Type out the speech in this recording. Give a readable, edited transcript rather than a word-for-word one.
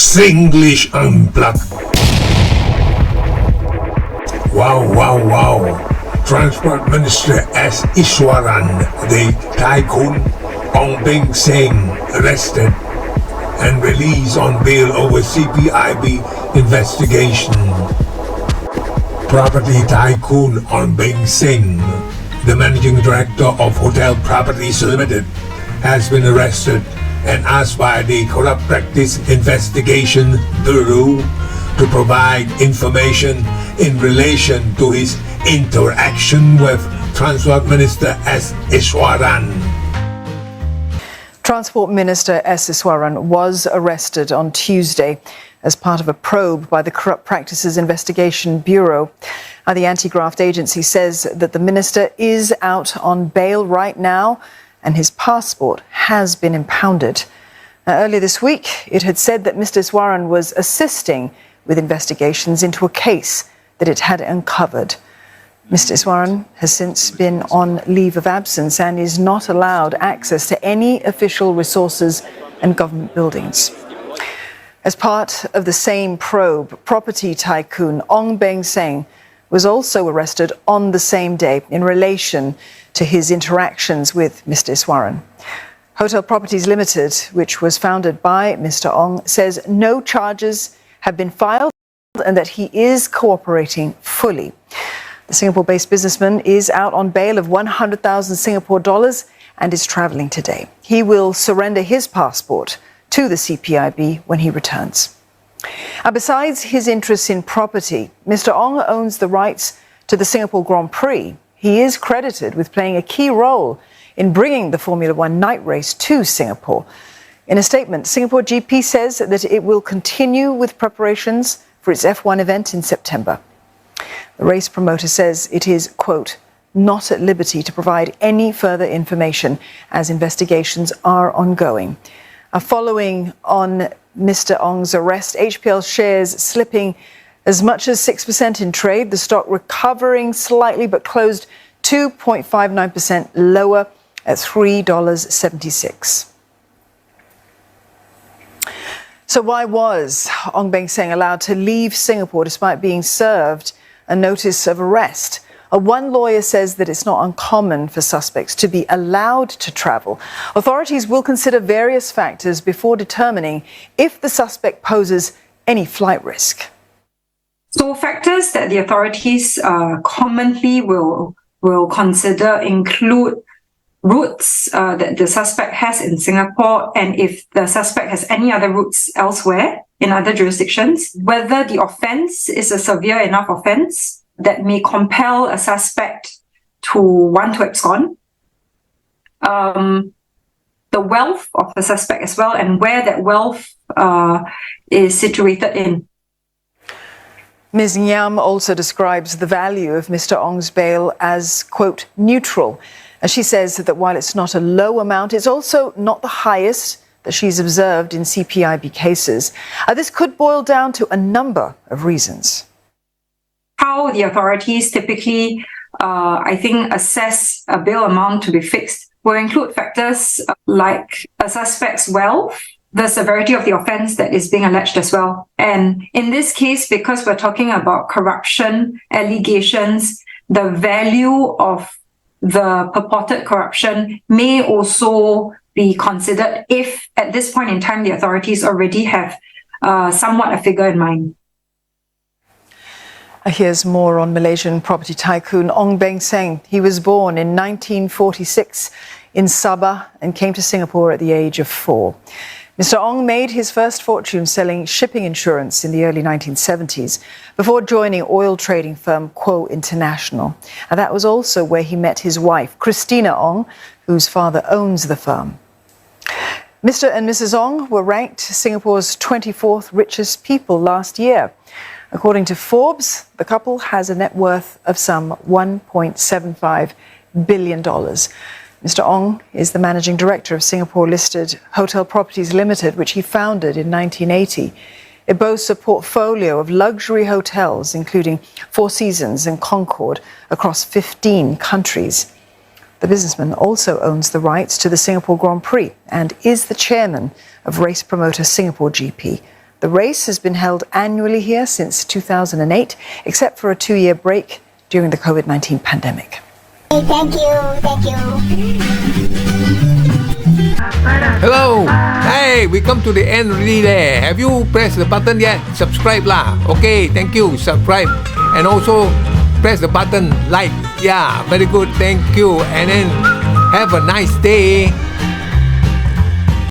Singlish Unplugged. Wow. Transport Minister S Iswaran, the tycoon Ong Beng Seng, arrested and released on bail over CPIB investigation. Property tycoon Ong Beng Seng, the managing director of Hotel Properties Limited, has been arrested and asked by the Corrupt Practice Investigation Bureau to provide information in relation to his interaction with Transport Minister S Iswaran. Transport Minister S Iswaran was arrested on Tuesday as part of a probe by the Corrupt Practices Investigation Bureau. The anti-graft agency says that the minister is out on bail right now and his passport has been impounded. Earlier this week, it had said that Mr Iswaran was assisting with investigations into a case that it had uncovered. Mr Iswaran has since been on leave of absence and is not allowed access to any official resources and government buildings. As part of the same probe, property tycoon Ong Beng Seng was also arrested on the same day in relation to his interactions with Mr Iswaran. Hotel Properties Limited, which was founded by Mr Ong, says no charges have been filed and that he is cooperating fully. The Singapore-based businessman is out on bail of 100,000 Singapore dollars and is travelling today. He will surrender his passport to the CPIB when he returns. Besides his interests in property, Mr Ong owns the rights to the Singapore Grand Prix. He is credited with playing a key role in bringing the Formula One night race to Singapore. In a statement, Singapore GP says that it will continue with preparations for its F1 event in September. The race promoter says it is, quote, not at liberty to provide any further information as investigations are ongoing. Following on Mr Ong's arrest, HPL shares slipping as much as 6% in trade, the stock recovering slightly but closed 2.59% lower at $3.76. So why was Ong Beng Seng allowed to leave Singapore despite being served a notice of arrest? One lawyer says that it's not uncommon for suspects to be allowed to travel. Authorities will consider various factors before determining if the suspect poses any flight risk. So factors that the authorities commonly will consider include routes that the suspect has in Singapore, and if the suspect has any other routes elsewhere in other jurisdictions, whether the offence is a severe enough offence that may compel a suspect to want to abscond, the wealth of the suspect as well, and where that wealth is situated in. Ms Nyam also describes the value of Mr Ong's bail as, quote, neutral. And she says that while it's not a low amount, it's also not the highest that she's observed in CPIB cases. This could boil down to a number of reasons. How the authorities typically, assess a bail amount to be fixed will include factors like a suspect's wealth, the severity of the offence that is being alleged as well. And in this case, because we're talking about corruption allegations, the value of the purported corruption may also be considered if, at this point in time, the authorities already have somewhat a figure in mind. Here's more on Malaysian property tycoon Ong Beng Seng. He was born in 1946 in Sabah and came to Singapore at the age of 4. Mr Ong made his first fortune selling shipping insurance in the early 1970s before joining oil trading firm Quo International. And that was also where he met his wife, Christina Ong, whose father owns the firm. Mr and Mrs Ong were ranked Singapore's 24th richest people last year. According to Forbes, the couple has a net worth of some $1.75 billion. Mr Ong is the managing director of Singapore-listed Hotel Properties Limited, which he founded in 1980. It boasts a portfolio of luxury hotels, including Four Seasons and Concord, across 15 countries. The businessman also owns the rights to the Singapore Grand Prix and is the chairman of race promoter Singapore GP. The race has been held annually here since 2008, except for a 2-year break during the COVID-19 pandemic. Thank you. Hello! Hey, we come to the end already there. Have you pressed the button yet? Subscribe lah. Okay, thank you. Subscribe. And also press the button like. Yeah, very good. Thank you. And then have a nice day.